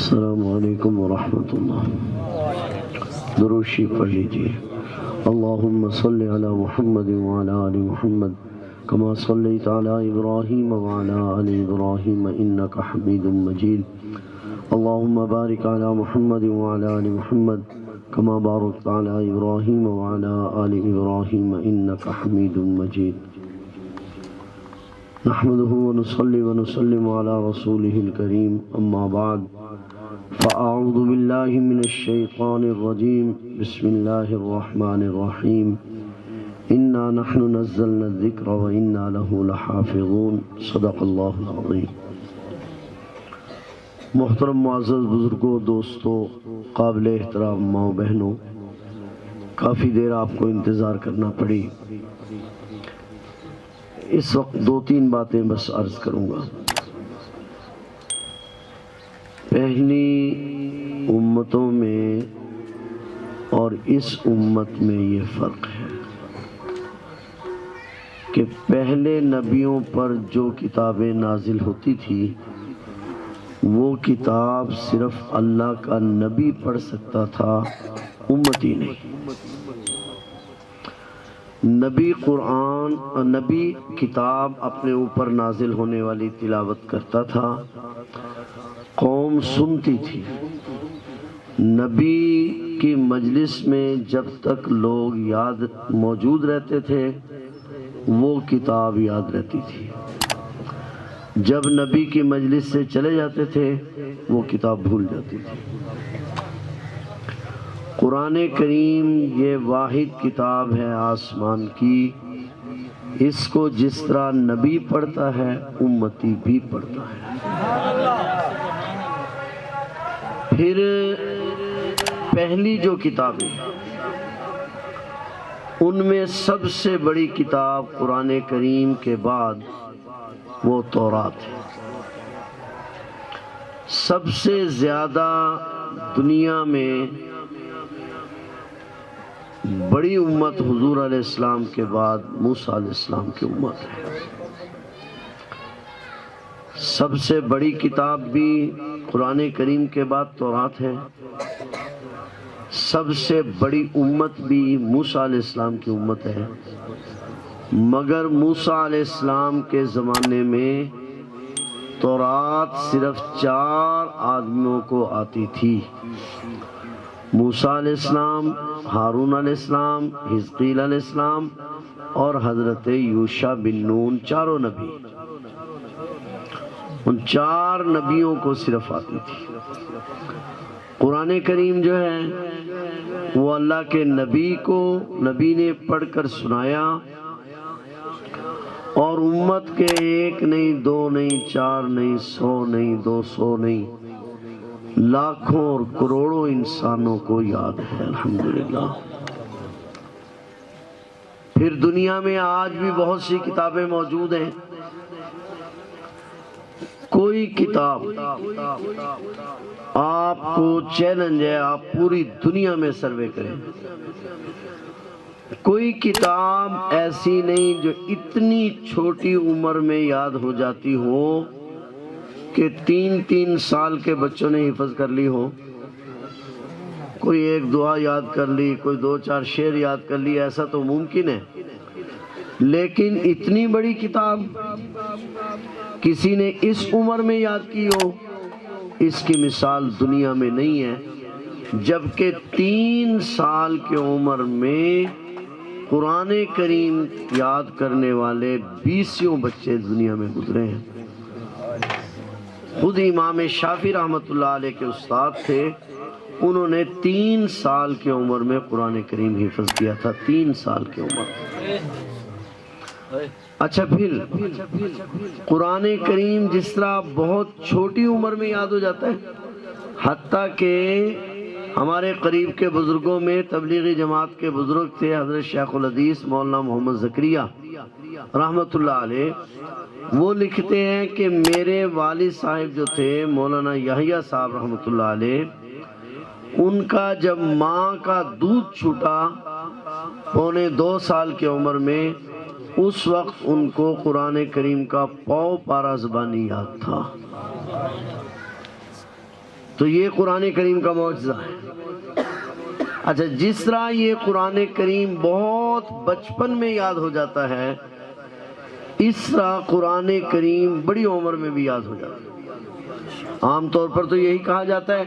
السلام علیکم ورحمۃ اللہ۔ درود شریف پڑھ لیجیے۔ اللہم صلی علی محمد وعلی آل محمد کما صلیت علی ابراہیم وعلی آل ابراہیم انک حمید مجید۔ اللہم بارک علی محمد وعلی آل محمد کما بارکت علی ابراہیم وعلی آل ابراہیم انک حمید مجید۔ نحمده ونصلي ونسلم على رسوله الكريم اما بعد فاعوذ بالله من الشيطان الرجيم بسم الله الرحمن الرحيم انا نحن نزلنا الذكر وانا له لحافظون صدق الله العظيم۔ محترم معزز بزرگوں، دوستوں، قابل احترام ماؤں بہنوں، کافی دیر آپ کو انتظار کرنا پڑی۔ اس وقت دو تین باتیں بس عرض کروں گا۔ پہلی امتوں میں اور اس امت میں یہ فرق ہے کہ پہلے نبیوں پر جو کتابیں نازل ہوتی تھی وہ کتاب صرف اللہ کا نبی پڑھ سکتا تھا، امتی نہیں۔ نبی قرآن اور نبی کتاب اپنے اوپر نازل ہونے والی تلاوت کرتا تھا، قوم سنتی تھی۔ نبی کی مجلس میں جب تک لوگ یاد موجود رہتے تھے وہ کتاب یاد رہتی تھی، جب نبی کی مجلس سے چلے جاتے تھے وہ کتاب بھول جاتی تھی۔ قرآن کریم یہ واحد کتاب ہے آسمان کی، اس کو جس طرح نبی پڑھتا ہے امتی بھی پڑھتا ہے۔ پھر پہلی جو کتابیں ان میں سب سے بڑی کتاب قرآن کریم کے بعد وہ تورات ہے۔ سب سے زیادہ دنیا میں بڑی امت حضور علیہ السلام کے بعد موسیٰ علیہ السلام کی امت ہے۔ سب سے بڑی کتاب بھی قرآن کریم کے بعد تورات ہے۔ سب سے بڑی امت بھی موسیٰ علیہ السلام کی امت ہے، مگر موسیٰ علیہ السلام کے زمانے میں تورات صرف 4 آدمیوں کو آتی تھی۔ موسیٰ علیہ السلام، ہارون علیہ السلام، حزقیل علیہ السلام اور حضرت یوشع بن نون، چاروں نبی۔ ان 4 نبیوں کو صرف آتی تھی۔ قرآن کریم جو ہے وہ اللہ کے نبی نے پڑھ کر سنایا، اور امت کے 1 نہیں، 2 نہیں، 4 نہیں، 100 نہیں، 200 نہیں، لاکھوں اور کروڑوں انسانوں کو یاد ہے الحمدللہ۔ پھر دنیا میں آج بھی بہت سی کتابیں موجود ہیں۔ کوئی کتاب آپ کو چیلنج ہے، آپ پوری دنیا میں سروے کریں، کوئی کتاب ایسی نہیں جو اتنی چھوٹی عمر میں یاد ہو جاتی ہو کہ 3 سال کے بچوں نے حفظ کر لی ہو۔ کوئی 1 دعا یاد کر لی، کوئی 2-4 شعر یاد کر لی، ایسا تو ممکن ہے، لیکن اتنی بڑی کتاب کسی نے اس عمر میں یاد کی ہو، اس کی مثال دنیا میں نہیں ہے۔ جبکہ 3 سال کی عمر میں قرآن کریم یاد کرنے والے 20 بچے دنیا میں گزرے ہیں۔ خود امام شافعی رحمۃ اللہ علیہ کے استاد تھے، انہوں نے 3 سال کی عمر میں قرآن کریم حفظ کیا تھا، 3 سال کی عمر۔ اچھا، پھر قرآن کریم جس طرح بہت چھوٹی عمر میں یاد ہو جاتا ہے، حتیٰ کہ ہمارے قریب کے بزرگوں میں تبلیغی جماعت کے بزرگ تھے حضرت شیخ الحدیث مولانا محمد زکریا رحمۃ اللہ علیہ، وہ لکھتے ہیں کہ میرے والد صاحب جو تھے مولانا یحییٰ صاحب رحمۃ اللہ علیہ، ان کا جب ماں کا دودھ چھوٹا 2.25 سال کی عمر میں، اس وقت ان کو قرآن کریم کا پاؤ پارا زبانی یاد تھا۔ تو یہ قرآن کریم کا معجزہ ہے۔ اچھا، جس طرح یہ قرآن کریم بہت بچپن میں یاد ہو جاتا ہے، اس طرح قرآن کریم بڑی عمر میں بھی یاد ہو جاتا ہے۔ عام طور پر تو یہی کہا جاتا ہے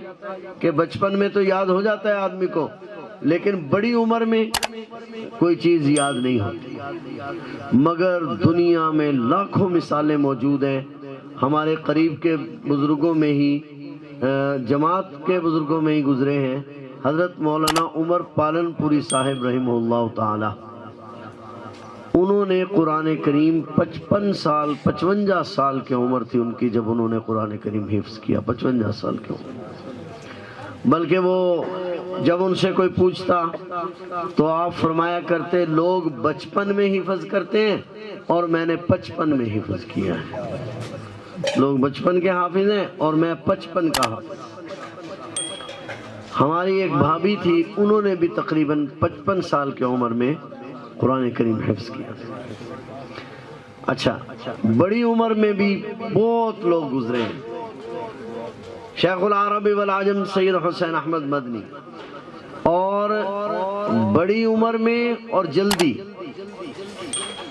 کہ بچپن میں تو یاد ہو جاتا ہے آدمی کو، لیکن بڑی عمر میں کوئی چیز یاد نہیں ہوتی۔ مگر دنیا میں لاکھوں مثالیں موجود ہیں، ہمارے قریب کے بزرگوں میں ہی، جماعت کے بزرگوں میں ہی گزرے ہیں۔ حضرت مولانا عمر پالن پوری صاحب رحمہ اللہ تعالی، انہوں نے قرآن کریم 55 سال کی عمر تھی ان کی جب انہوں نے قرآن کریم حفظ کیا، 55 سال کی عمر۔ بلکہ وہ جب ان سے کوئی پوچھتا تو آپ فرمایا کرتے، لوگ بچپن میں حفظ کرتے ہیں اور میں نے 55 میں حفظ کیا ہے۔ لوگ بچپن کے حافظ ہیں اور میں 55 کا حافظ۔ ہماری ایک بھابھی تھی، انہوں نے بھی تقریباً 55 سال کی عمر میں قرآن کریم حفظ کیا۔ اچھا، بڑی عمر میں بھی بہت لوگ گزرے ہیں۔ شیخ العرب والعجم سید حسین احمد مدنی، اور بڑی عمر میں اور جلدی،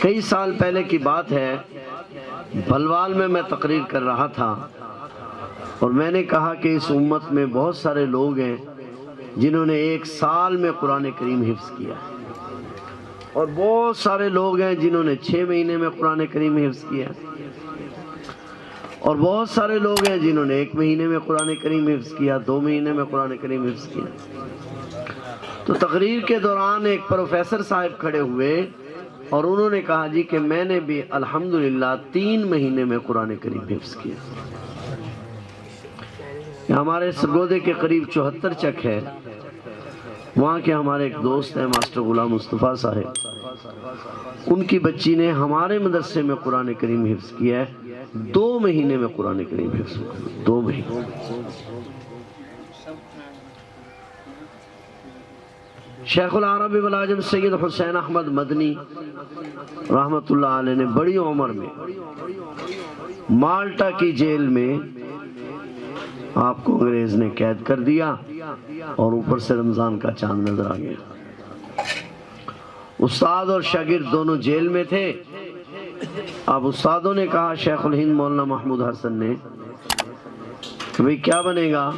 کئی سال پہلے کی بات ہے، بھلوال میں تقریر کر رہا تھا اور میں نے کہا کہ اس امت میں بہت سارے لوگ ہیں جنہوں نے 1 سال میں قرآن کریم حفظ کیا ہے، اور بہت سارے لوگ ہیں جنہوں نے 6 مہینے میں قرآن کریم حفظ کیا، اور بہت سارے لوگ ہیں جنہوں نے 1 مہینے میں قرآن کریم حفظ کیا، 2 مہینے میں قرآن کریم حفظ کیا۔ تو تقریر کے دوران ایک پروفیسر صاحب کھڑے ہوئے اور انہوں نے کہا جی کہ میں نے بھی الحمدللہ 3 مہینے میں قرآن کریم حفظ کیا۔ ہمارے سرگودے کے قریب 74 چک ہے، وہاں کے ہمارے ایک دوست ہیں ماسٹر غلام مصطفیٰ صاحب، ان کی بچی نے ہمارے مدرسے میں قرآن کریم حفظ کیا ہے، 2 مہینے میں قرآن کریم حفظ کیا، 2 مہینے۔ شیخ العرب والعجم سید حسین احمد مدنی رحمت اللہ علیہ نے بڑی عمر میں مالٹا کی جیل میں آپ کو انگریز نے قید کر دیا، اور اوپر سے رمضان کا چاند نظر آ گیا۔ استاد اور شاگرد دونوں جیل میں تھے۔ اب استادوں نے کہا، شیخ الہند مولانا محمود حسن نے، کہ بھئی کیا بنے گا،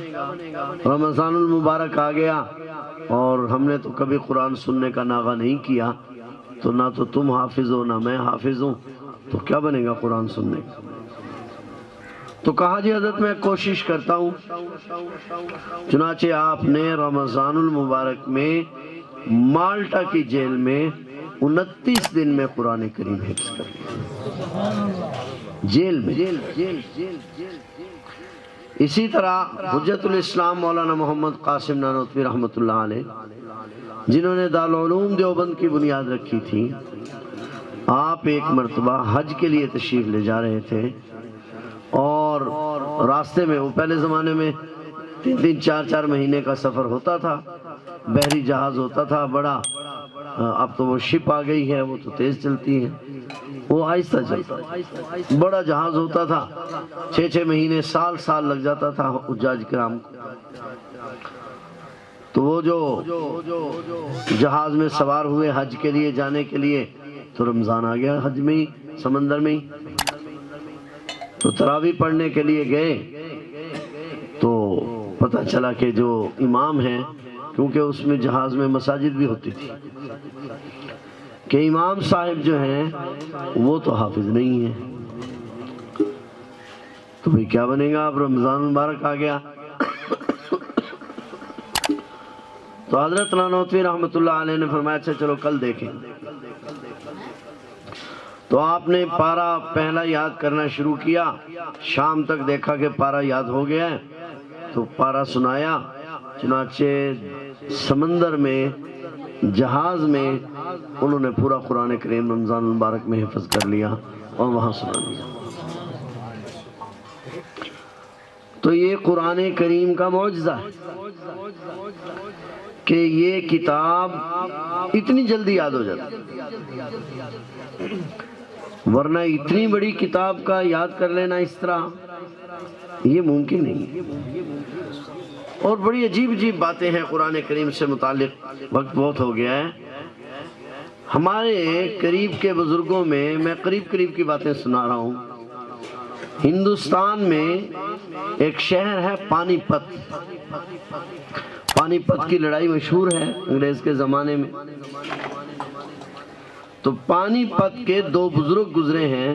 رمضان المبارک آ گیا اور ہم نے تو کبھی قرآن سننے کا ناغہ نہیں کیا، تو نہ تو تم حافظ ہو نہ میں حافظ ہوں، تو کیا بنے گا قرآن سننے کا؟ تو کہا جی حضرت میں کوشش کرتا ہوں۔ چنانچہ آپ نے رمضان المبارک میں مالٹا کی جیل میں 29 دن میں قرآن کریم حفظ کر لیا، جیل میں۔ اسی طرح حجت الاسلام مولانا محمد قاسم نانوتوی رحمت اللہ علیہ، جنہوں نے دارالعلوم دیوبند کی بنیاد رکھی تھی، آپ ایک مرتبہ حج کے لیے تشریف لے جا رہے تھے، اور راستے میں، وہ پہلے زمانے میں 3 4 مہینے کا سفر ہوتا تھا، بحری جہاز ہوتا تھا بڑا، اب تو وہ شپ آ گئی ہے، وہ تو تیز چلتی ہے، وہ آہستہ چلتا تھا، بڑا جہاز ہوتا تھا، 6 مہینے سال لگ جاتا تھا حجاج کرام کو۔ تو وہ جو جہاز میں سوار ہوئے حج کے لیے جانے کے لیے، تو رمضان آ گیا حج میں ہی، سمندر میں ہی، تو تراویح پڑھنے کے لیے گئے، تو پتہ چلا کہ جو امام ہیں، کیونکہ اس میں جہاز میں مساجد بھی ہوتی تھی، کہ امام صاحب جو ہیں وہ تو حافظ نہیں ہیں، تو بھئی کیا بنے گا، اب رمضان مبارک آ گیا۔ تو حضرت نانوتوی رحمت اللہ علیہ نے فرمایا اچھا چلو کل دیکھیں۔ تو آپ نے پارہ پہلا یاد کرنا شروع کیا، شام تک دیکھا کہ پارہ یاد ہو گیا ہے، تو پارہ سنایا، چنانچہ سمندر میں، جہاز میں انہوں نے پورا قرآن کریم رمضان المبارک میں حفظ کر لیا اور وہاں سنا دیا۔ تو یہ قرآن کریم کا معجزہ ہے کہ یہ کتاب اتنی جلدی یاد ہو جاتی، ورنہ اتنی بڑی کتاب کا یاد کر لینا اس طرح یہ ممکن نہیں. اور بڑی عجیب عجیب باتیں ہیں قرآن کریم سے متعلق. وقت بہت ہو گیا ہے. ہمارے قریب کے بزرگوں میں قریب کی باتیں سنا رہا ہوں. ہندوستان میں ایک شہر ہے پانی پت. پانی پت کی لڑائی مشہور ہے انگریز کے زمانے میں. تو پانی پت کے دو بزرگ گزرے ہیں،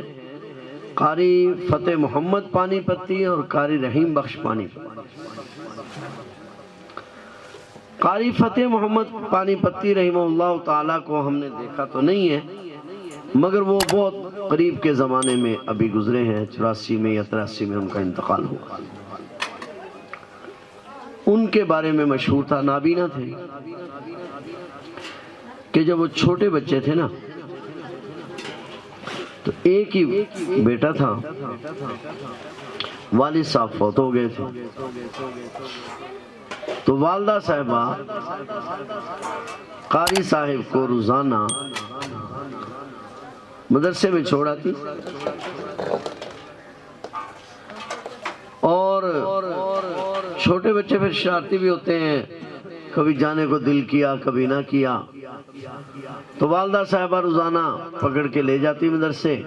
قاری فتح محمد پانی پتی اور قاری رحیم بخش پانی پتی. قاری فتح محمد پانی پتی رحمہ اللہ تعالیٰ کو ہم نے دیکھا تو نہیں ہے، مگر وہ بہت قریب کے زمانے میں ابھی گزرے ہیں. 84 میں یا 83 میں ان کا انتقال ہوا. ان کے بارے میں مشہور تھا، نابینا تھے، کہ جب وہ چھوٹے بچے تھے نا تو ایک ہی بیٹا تھا، والد صاحب فوت ہو گئے تھے. تو والدہ صاحبہ قاری صاحب کو روزانہ مدرسے میں چھوڑ آتی اور چھوٹے بچے پھر شرارتی بھی ہوتے ہیں، کبھی جانے کو دل کیا کبھی نہ کیا. تو والدہ صاحبہ روزانہ پکڑ کے لے جاتی مدرسے،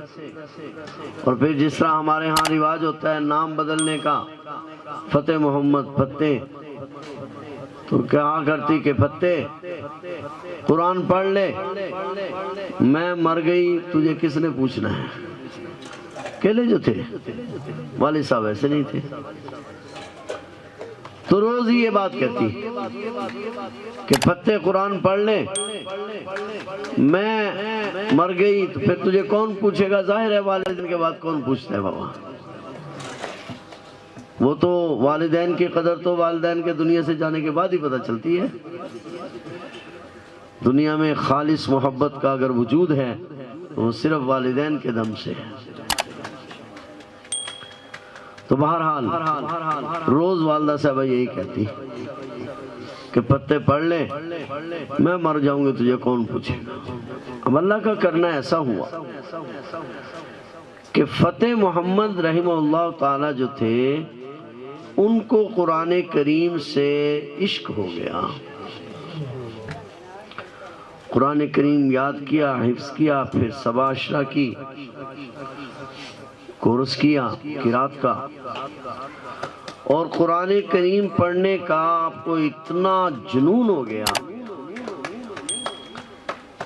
اور پھر جس طرح ہمارے ہاں رواج ہوتا ہے نام بدلنے کا، فتح محمد فتح، تو کہا کرتی کہ فتح قرآن پڑھ لے، میں مر گئی تجھے کس نے پوچھنا ہے. اکیلے جو تھے، والد صاحب ایسے نہیں تھے. تو روز ہی یہ بات کہتی کہ فتح قرآن پڑھ لے، میں مر گئی تو پھر تجھے کون پوچھے گا. ظاہر ہے والدین کے بعد کون پوچھتا ہے بابا. وہ تو والدین کی قدر تو والدین کے دنیا سے جانے کے بعد ہی پتہ چلتی ہے. دنیا میں خالص محبت کا اگر وجود ہے تو وہ صرف والدین کے دم سے ہے. تو بہرحال روز والدہ صاحبہ یہی کہتی کہ پتے پڑھ لے، میں مر جاؤں گی تجھے کون پوچھے گا. اب اللہ کا کرنا ایسا ہوا کہ فتح محمد رحمہ اللہ تعالی جو تھے ان کو قرآن کریم سے عشق ہو گیا. قرآن کریم یاد کیا، حفظ کیا، پھر سبع عشرہ کی کورس کیا قرات کا، اور قرآن کریم پڑھنے کا آپ کو اتنا جنون ہو گیا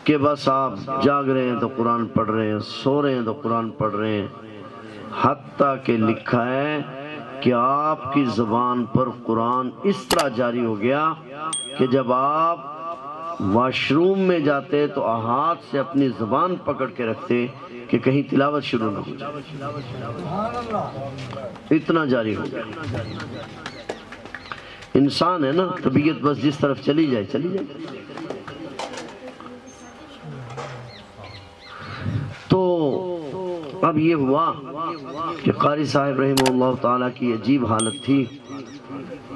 کہ بس آپ جاگ رہے ہیں تو قرآن پڑھ رہے ہیں، سو رہے ہیں تو قرآن پڑھ رہے ہیں. حتیٰ کہ لکھا ہے کہ آپ کی زبان پر قرآن اس طرح جاری ہو گیا کہ جب آپ واش روم میں جاتے تو ہاتھ سے اپنی زبان پکڑ کے رکھتے کہ کہیں تلاوت شروع نہ ہو جائے. اتنا جاری ہو گیا. انسان ہے نا، طبیعت بس جس طرف چلی جائے چلی جائے. تو اب یہ ہوا کہ قاری صاحب رحمہ اللہ تعالیٰ کی عجیب حالت تھی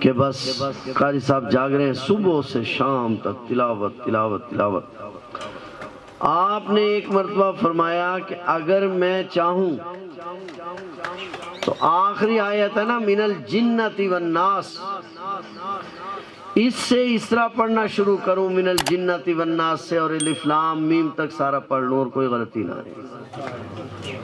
کہ بس قاری صاحب جاگ رہے ہیں صبح سے شام تک تلاوت تلاوت تلاوت. آپ نے ایک مرتبہ فرمایا کہ اگر میں چاہوں تو آخری آیت ہے نا من الجنۃ والناس، اس سے اس طرح پڑھنا شروع کروں من الجنۃ والناس سے، اور الف لام میم تک سارا پڑھ لوں اور کوئی غلطی نہ رہے.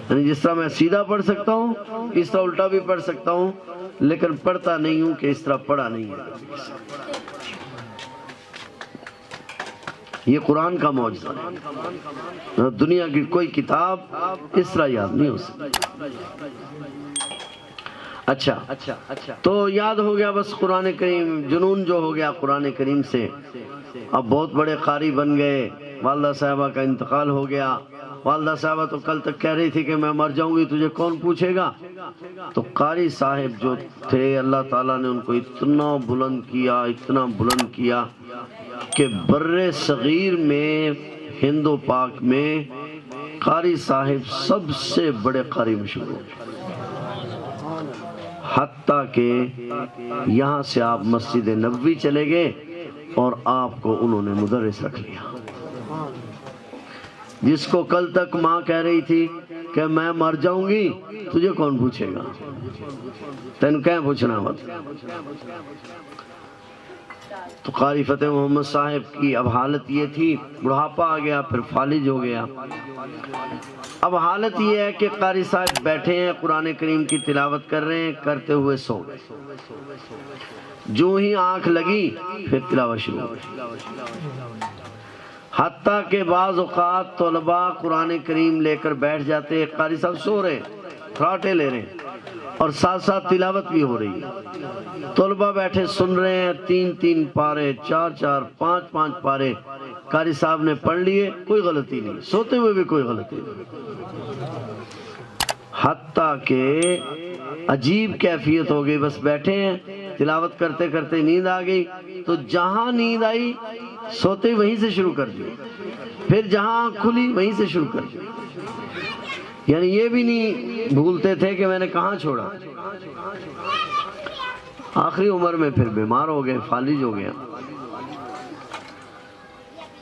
یعنی جس طرح میں سیدھا پڑھ سکتا ہوں اس طرح الٹا بھی پڑھ سکتا ہوں، لیکن پڑھتا نہیں ہوں کہ اس طرح پڑھا نہیں ہے. یہ قرآن کا معجزہ ہے. دنیا کی کوئی کتاب اس طرح یاد نہیں ہو سکتی. اچھا تو یاد ہو گیا بس قرآن کریم، جنون جو ہو گیا قرآن کریم سے. اب بہت بڑے قاری بن گئے. والدہ صاحبہ کا انتقال ہو گیا. والدہ صاحبہ تو کل تک کہہ رہی تھی کہ میں مر جاؤں گی تجھے کون پوچھے گا. تو قاری صاحب جو تھے اللہ تعالیٰ نے ان کو اتنا بلند کیا، اتنا بلند کیا کہ بر صغیر میں، ہند و پاک میں قاری صاحب سب سے بڑے قاری مشہور ہو گئے. حتیٰ کہ یہاں سے آپ مسجد نبوی چلے گئے اور آپ کو انہوں نے مدرس رکھ لیا. جس کو کل تک ماں کہہ رہی تھی کہ میں مر جاؤں گی تجھے کون پوچھے گا، تین کیا پوچھنا مت۔ تو قاری فتح محمد صاحب کی اب حالت یہ تھی، بڑھاپا آ گیا، پھر فالج ہو گیا۔ اب حالت یہ ہے کہ قاری صاحب بیٹھے ہیں، قرآن کریم کی تلاوت کر رہے ہیں، کرتے ہوئے سو گئے۔ جو ہی آنکھ لگی پھر تلاوت شروع ہو گئی۔ حتیٰ کہ بعض اوقات طلباء قرآن کریم لے کر بیٹھ جاتے، قاری صاحب سو رہے ہیں، فراٹے لے رہے ہیں، اور ساتھ ساتھ تلاوت بھی ہو رہی ہے۔ طلباء بیٹھے سن رہے ہیں، 3 پارے، 4 5 پارے قاری صاحب نے پڑھ لیے، کوئی غلطی نہیں، سوتے ہوئے بھی کوئی غلطی نہیں۔ حتیٰ کہ عجیب کیفیت ہو گئی، بس بیٹھے ہیں تلاوت کرتے کرتے نیند آ گئی، تو جہاں نیند آئی سوتے وہیں سے شروع کر دیا، پھر جہاں کھلی وہیں سے شروع کر دیا۔ یعنی یہ بھی نہیں بھولتے تھے کہ میں نے کہاں چھوڑا۔ آخری عمر میں پھر بیمار ہو گئے، فالج ہو گیا۔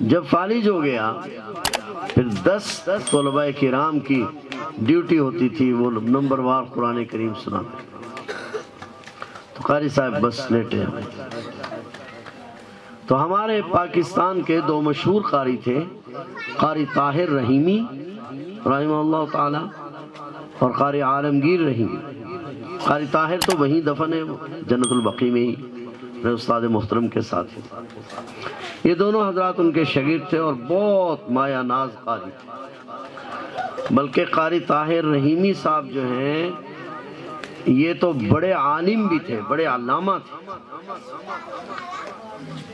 جب فالج ہو گیا پھر 10 طلباء کرام کی ڈیوٹی ہوتی تھی، وہ نمبر وار قرآن کریم سناتے، تو قاری صاحب بس لیٹے ہوئے۔ تو ہمارے پاکستان کے 2 مشہور قاری تھے، قاری طاہر رحیمی رحمہ اللہ تعالی اور قاری عالمگیر رحیمی۔ قاری طاہر تو وہیں دفن ہے، جنت البقیع میں ہی، میرے استاد محترم کے ساتھ۔ یہ دونوں حضرات ان کے شاگرد تھے اور بہت مایہ ناز قاری تھے۔ بلکہ قاری طاہر رحیمی صاحب جو ہیں یہ تو بڑے عالم بھی تھے، بڑے علامہ تھے۔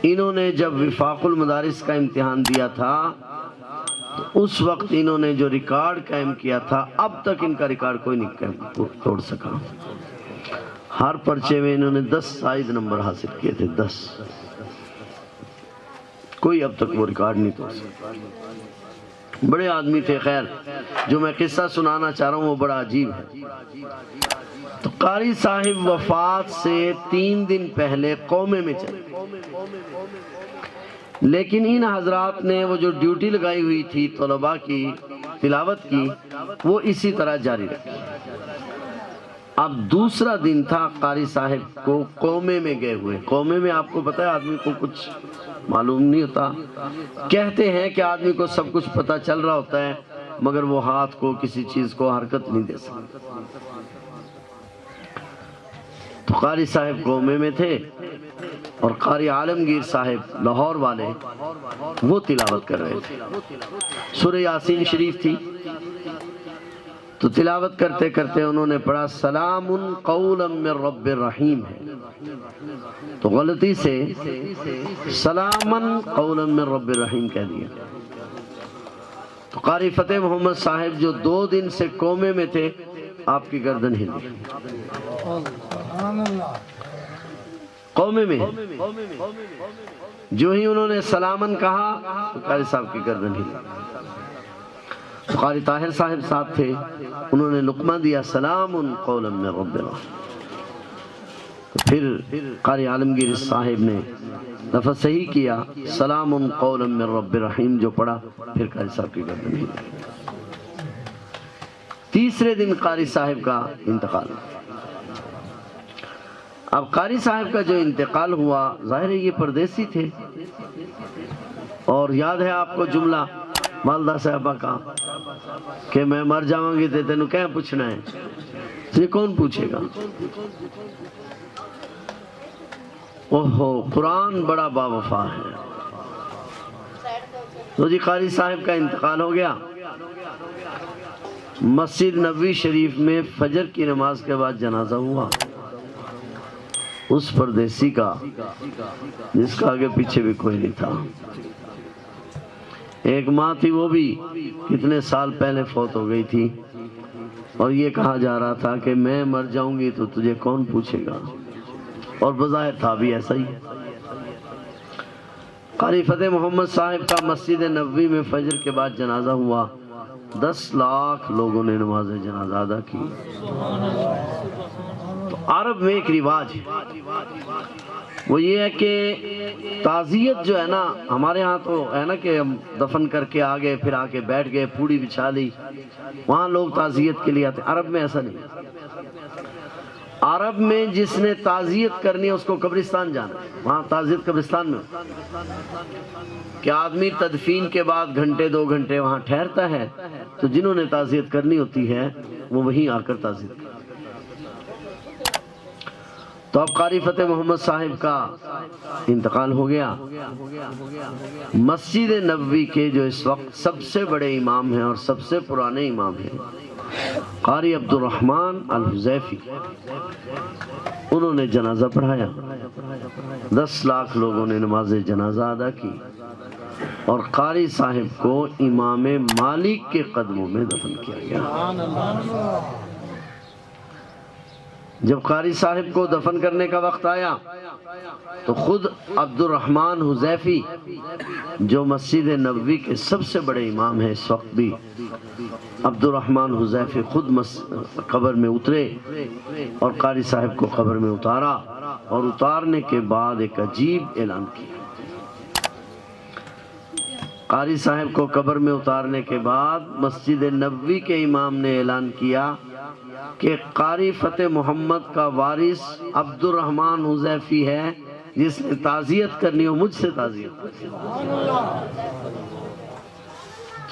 انہوں نے جب وفاق المدارس کا امتحان دیا تھا تو اس وقت انہوں نے جو ریکارڈ قائم کیا تھا، اب تک ان کا ریکارڈ کوئی نہیں توڑ سکا۔ ہر پرچے میں انہوں نے 10 زائد نمبر حاصل کیے تھے، 10۔ کوئی اب تک وہ ریکارڈ نہیں توڑ سکا۔ بڑے آدمی تھے۔ خیر، جو میں قصہ سنانا چاہ رہا ہوں وہ بڑا عجیب ہے۔ تو قاری صاحب وفات سے 3 دن پہلے قومے میں چلے، لیکن ان حضرات نے وہ جو ڈیوٹی لگائی ہوئی تھی طلباء کی تلاوت کی، وہ اسی طرح جاری رکھی۔ اب دوسرا دن تھا، قاری صاحب کو قومے میں گئے ہوئے۔ قومے میں آپ کو پتہ ہے آدمی کو کچھ معلوم نہیں ہوتا، کہتے ہیں کہ آدمی کو سب کچھ پتہ چل رہا ہوتا ہے مگر وہ ہاتھ کو کسی چیز کو حرکت نہیں دے سکتا۔ تو قاری صاحب قومے میں تھے اور قاری عالمگیر صاحب لاہور والے وہ تلاوت کر رہے تھے۔ سورہ یاسین شریف تھی، تو تلاوت کرتے کرتے انہوں نے پڑھا سلام قولا من رب الرحیم ہے، تو غلطی سے سلامن قولا من رب الرحیم کہہ دیا۔ تو قاری فتح محمد صاحب جو 2 دن سے قومے میں تھے، آپ کی گردن ہلی۔ قومے میں جو ہی انہوں نے سلامن کہا تو قاری صاحب کی گردن ہلی۔ تو قاری طاہر صاحب ساتھ تھے، انہوں نے لقمہ دیا سلام قولا من رب الرحیم۔ تو پھر قاری عالمگیر صاحب نے لفظ صحیح کیا، سلام قولا من رب الرحیم جو پڑھا، پھر قاری صاحب کی گردن ہلی۔ تیسرے دن قاری صاحب کا انتقال۔ اب قاری صاحب کا جو انتقال ہوا، ظاہر ہے یہ پردیسی تھے، اور یاد ہے آپ کو جملہ والدہ صاحبہ کا کہ میں مر جاؤں گی تو تینوں کیا پوچھنا ہے، یہ کون پوچھے گا۔ اوہو، قرآن بڑا با وفا ہے۔ تو جی قاری صاحب کا انتقال ہو گیا۔ مسجد نبوی شریف میں فجر کی نماز کے بعد جنازہ ہوا اس پردیسی کا جس کا آگے پیچھے بھی کوئی نہیں تھا۔ ایک ماں تھی، وہ بھی کتنے سال پہلے فوت ہو گئی تھی، اور یہ کہا جا رہا تھا کہ میں مر جاؤں گی تو تجھے کون پوچھے گا، اور بظاہر تھا بھی ایسا ہی۔ قاری فتح محمد صاحب کا مسجد نبوی میں فجر کے بعد جنازہ ہوا، 10 لاکھ لوگوں نے نماز جنازہ ادا کی۔ تو عرب میں ایک رواج ہے، وہ یہ ہے کہ تعزیت جو ہے نا، ہمارے ہاں تو ہے نا کہ ہم دفن کر کے آ گئے، پھر آ کے بیٹھ گئے، پوڑی بچھا لی، وہاں لوگ تعزیت کے لیے آتے. عرب میں ایسا نہیں. عرب میں جس نے تعزیت کرنی ہے اس کو قبرستان جانا ہے. وہاں تعزیت قبرستان میں کہ آدمی تدفین کے بعد گھنٹے 2 گھنٹے وہاں ٹھہرتا ہے، تو جنہوں نے تعزیت کرنی ہوتی ہے وہ وہیں آ کر تعزیت کرتے. تو اب قاری فتح محمد صاحب کا انتقال ہو گیا. مسجد نبوی کے جو اس وقت سب سے بڑے امام ہیں اور سب سے پرانے امام ہیں، قاری عبد الرحمن الحذیفی، انہوں نے جنازہ پڑھایا. 10 لاکھ لوگوں نے نماز جنازہ ادا کی اور قاری صاحب کو امام مالک کے قدموں میں دفن کیا گیا. جب قاری صاحب کو دفن کرنے کا وقت آیا تو خود عبد الرحمن حذیفی جو مسجد نبوی کے سب سے بڑے امام ہیں اس وقت بھی، عبد الرحمن حذیفی خود قبر میں اترے اور قاری صاحب کو قبر میں اتارا، اور اتارنے کے بعد ایک عجیب اعلان کیا. قاری صاحب کو قبر میں اتارنے کے بعد مسجد نبوی کے امام نے اعلان کیا کہ قاری فتح محمد کا وارث عبد الرحمن حذیفی ہے، جس نے تعزیت کرنی ہو مجھ سے تعزیت کرنی.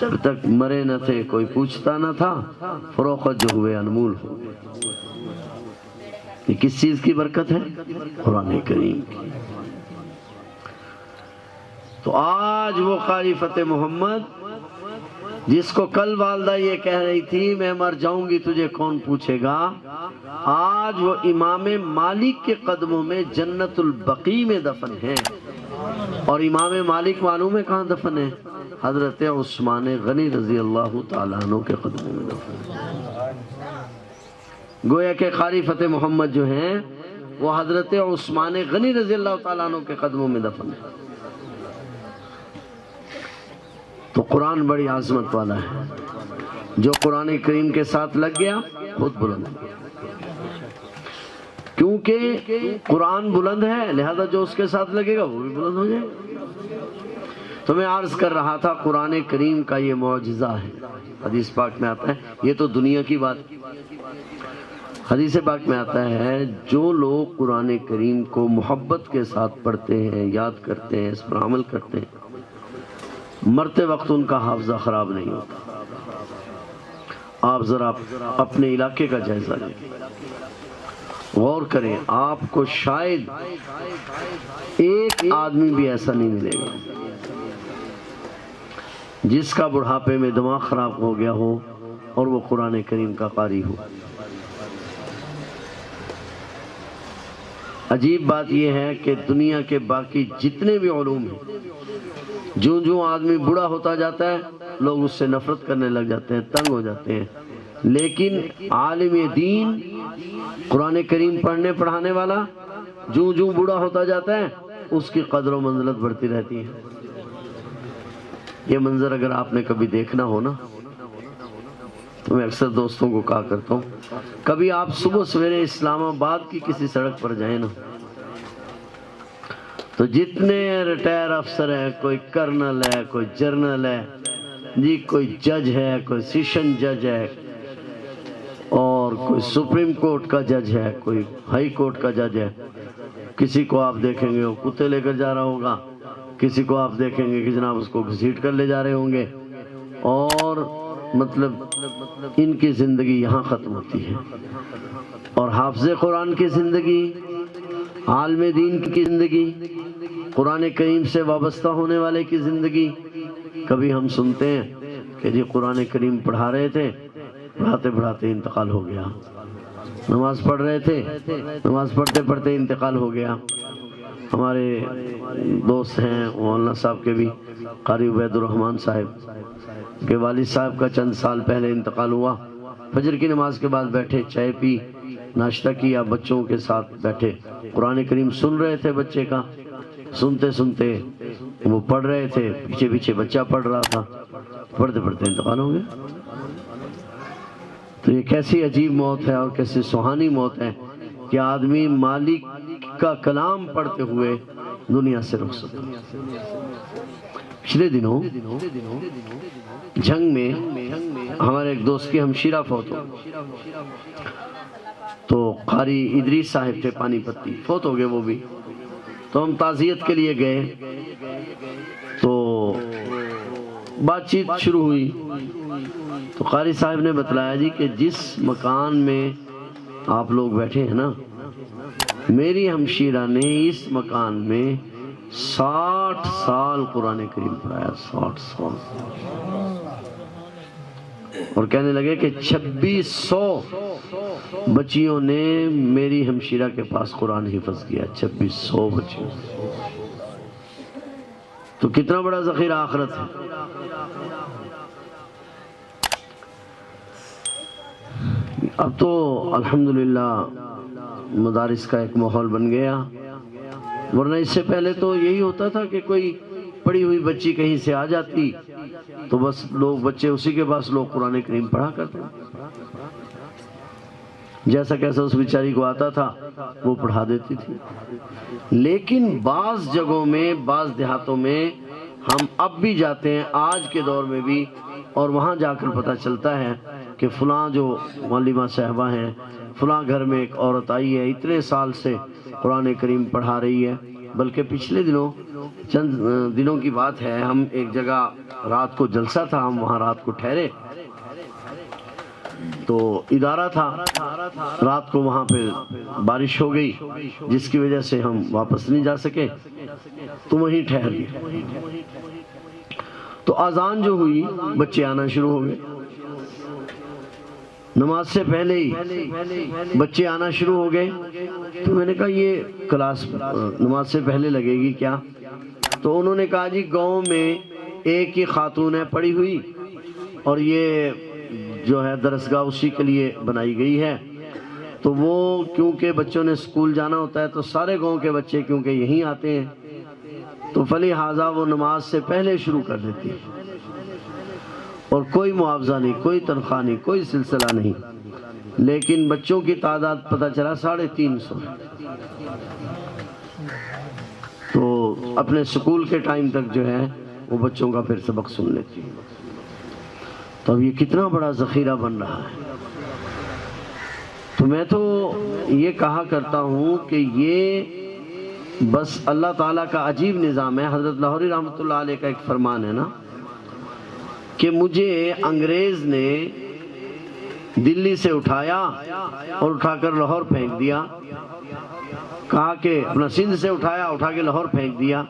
جب تک مرے نہ تھے کوئی پوچھتا نہ تھا، فروخت جو ہوئے انمول ہو گئے. یہ کس چیز کی برکت ہے؟ قرآن کریم کی. تو آج وہ قاری فتح محمد جس کو کل والدہ یہ کہہ رہی تھی میں مر جاؤں گی تجھے کون پوچھے گا، آج وہ امام مالک کے قدموں میں جنت البقیع میں دفن ہے. اور امام مالک معلوم ہے کہاں دفن ہے؟ حضرت عثمان غنی رضی اللہ تعالیٰ عنہ کے قدموں میں دفن ہے. گویا کہ قاری فتح محمد جو ہیں وہ حضرت عثمان غنی رضی اللہ تعالیٰ عنہ کے قدموں میں دفن ہے. تو قرآن بڑی عظمت والا ہے. جو قرآن کریم کے ساتھ لگ گیا خود بلند ہے، کیونکہ قرآن بلند ہے، لہذا جو اس کے ساتھ لگے گا وہ بھی بلند ہو جائے. تو میں عرض کر رہا تھا قرآن کریم کا یہ معجزہ ہے. حدیث پاک میں آتا ہے، یہ تو دنیا کی بات، حدیث پاک میں آتا ہے جو لوگ قرآن کریم کو محبت کے ساتھ پڑھتے ہیں، یاد کرتے ہیں، اس پر عمل کرتے ہیں، مرتے وقت ان کا حافظہ خراب نہیں ہوتا. آپ ذرا اپنے علاقے کا جائزہ لیں، غور کریں، آپ کو شاید ایک آدمی بھی ایسا نہیں ملے گا جس کا بڑھاپے میں دماغ خراب ہو گیا ہو اور وہ قرآن کریم کا قاری ہو. عجیب بات یہ ہے کہ دنیا کے باقی جتنے بھی علوم ہیں، جو آدمی بوڑھا ہوتا جاتا ہے لوگ اس سے نفرت کرنے لگ جاتے ہیں، تنگ ہو جاتے ہیں، لیکن عالم دین قرآن کریم پڑھنے پڑھانے والا جو بوڑھا ہوتا جاتا ہے اس کی قدر و منزلت بڑھتی رہتی ہے. یہ منظر اگر آپ نے کبھی دیکھنا ہو نا، تو میں اکثر دوستوں کو کہا کرتا ہوں کبھی آپ صبح سویرے اسلام آباد کی کسی سڑک پر جائیں نا، تو جتنے ریٹائر افسر ہیں، کوئی کرنل ہے، کوئی جرنل ہے جی، کوئی جج ہے، کوئی سیشن جج ہے، اور کوئی سپریم کورٹ کا جج ہے، کوئی ہائی کورٹ کا جج ہے، کسی کو آپ دیکھیں گے وہ کتے لے کر جا رہا ہوگا، کسی کو آپ دیکھیں گے کہ جناب اس کو گھسیٹ کر لے جا رہے ہوں گے، اور مطلب ان کی زندگی یہاں ختم ہوتی ہے. اور حافظ قرآن کی زندگی، عالم دین کی زندگی، قرآن کریم سے وابستہ ہونے والے کی زندگی، کبھی ہم سنتے ہیں کہ جی قرآن کریم پڑھا رہے تھے، پڑھاتے پڑھاتے انتقال ہو گیا. نماز پڑھ رہے تھے، نماز پڑھتے پڑھتے انتقال ہو گیا. ہمارے دوست ہیں مولانا صاحب کے بھی، قاری عبید الرحمن صاحب کے والد صاحب کا چند سال پہلے انتقال ہوا. فجر کی نماز کے بعد بیٹھے، چائے پی، ناشتہ کیا، بچوں کے ساتھ بیٹھے، قرآن کریم سن رہے تھے بچے کا. سنتے سنتے وہ پڑھ رہے تھے، پیچھے پیچھے بچہ پڑھ رہا تھا، پڑھتے پڑھتے انتقال ہو گیا. تو یہ کیسی عجیب موت ہے اور کیسی سہانی موت ہے کہ آدمی مالک کا کلام پڑھتے ہوئے دنیا سے رخصت ہوئے۔ پچھلے دنوں جنگ میں ہمارے ایک دوست کی ہمشیرہ فوت ہو، تو قاری ادریس صاحب تھے پانی پتی، فوت ہو گئے وہ بھی، تو ہم تعزیت کے لیے گئے، تو بات چیت شروع ہوئی، تو قاری صاحب نے بتلایا جی کہ جس مکان میں آپ لوگ بیٹھے ہیں نا، میری ہمشیرہ نے اس مکان میں 60 سال قرآن کریم پڑھایا، 60 سال، اور کہنے لگے کہ 2600 بچیوں نے میری ہمشیرہ کے پاس قرآن حفظ کیا، 2600 بچیوں، تو کتنا بڑا ذخیرہ آخرت ہے۔ اب تو الحمدللہ مدارس کا ایک ماحول بن گیا، ورنہ اس سے پہلے تو یہی ہوتا تھا کہ کوئی پڑھی ہوئی بچی کہیں سے آ جاتی تو بس لوگ بچے اسی کے پاس لوگ قرآن کریم پڑھا کرتے، جیسا کیسا اس بیچاری کو آتا تھا وہ پڑھا دیتی تھی۔ لیکن بعض جگہوں میں، بعض دیہاتوں میں ہم اب بھی جاتے ہیں آج کے دور میں بھی، اور وہاں جا کر پتہ چلتا ہے کہ فلاں جو معلمہ صاحبہ ہیں، فلاں گھر میں ایک عورت آئی ہے، اتنے سال سے قرآن کریم پڑھا رہی ہے۔ بلکہ پچھلے دنوں، چند دنوں کی بات ہے، ہم ایک جگہ رات کو جلسہ تھا، ہم وہاں رات کو ٹھہرے، تو ادارہ تھا، رات کو وہاں پہ بارش ہو گئی جس کی وجہ سے ہم واپس نہیں جا سکے، تو وہیں ٹھہر گئے۔ تو اذان جو ہوئی بچے آنا شروع ہو گئے، نماز سے پہلے ہی بچے آنا شروع ہو گئے، تو میں نے کہا یہ کلاس نماز سے پہلے لگے گی کیا؟ تو انہوں نے کہا جی گاؤں میں ایک ہی خاتون ہے پڑھی ہوئی، اور یہ جو ہے درسگاہ اسی کے لیے بنائی گئی ہے، تو وہ کیونکہ بچوں نے اسکول جانا ہوتا ہے تو سارے گاؤں کے بچے کیونکہ یہیں آتے ہیں، تو فلہٰذا وہ نماز سے پہلے شروع کر دیتی ہے، اور کوئی معاوضہ نہیں، کوئی تنخواہ نہیں، کوئی سلسلہ نہیں، لیکن بچوں کی تعداد پتہ چلا 350 ہے، تو اپنے سکول کے ٹائم تک جو ہے وہ بچوں کا پھر سبق سن لیتی ہے۔ تو اب یہ کتنا بڑا ذخیرہ بن رہا ہے۔ تو میں تو یہ کہا کرتا ہوں کہ یہ بس اللہ تعالیٰ کا عجیب نظام ہے۔ حضرت لاہوری رحمۃ اللہ علیہ کا ایک فرمان ہے نا کہ مجھے انگریز نے دلی سے اٹھایا اور اٹھا کر لاہور پھینک دیا، کہا کہ اپنا سندھ سے اٹھا کے لاہور پھینک دیا